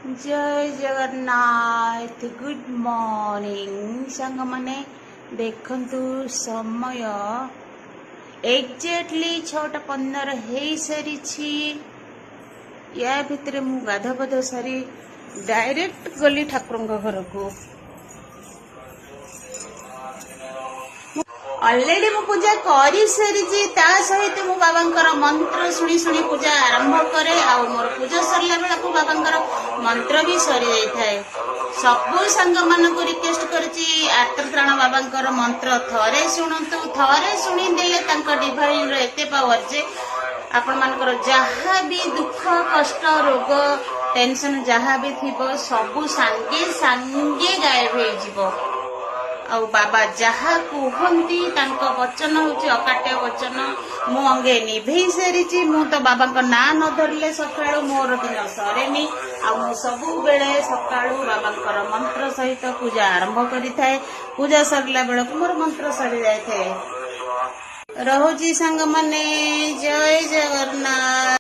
जय Jagannath good morning सांग माने देखंतु समय एक्जेक्टली 6:15 हो सारी या भितर मु गाधपद सारी डायरेक्ट गली ठाकुर घर को ऑलरेडी मु पूजा करी सारी सहित मु बाबा मंत्र शुणी शुणी पूजा आरंभ करे आ मोर पूजा सरला बेला को बाबा मंत्र भी सरी जाए सबू सांग मान को रिक्वेस्ट करची आर्तत्राण बाबा मंत्र थरे शुणु थरे शुणीदेले डिवाइन रो एते पावर जे आपण मानकर जहाँ भी दुख कष्ट रोग टेंशन जहाँ भी थी सबू सांगे सांगे गायब हो जीवो आउ बाबा जहाँ कहती वचन हूँ अकाट्य वचन मु अंगे निभे सारी मु तो बाबा ना न धरले सका मोर दिन सरेनी आ सबु बेले सका बाबा मंत्र सहित पूजा आरंभ करी थाए पूजा सरला बेल मोर मंत्र सरी जाए रोजी सांग माने जय जगन्नाथ।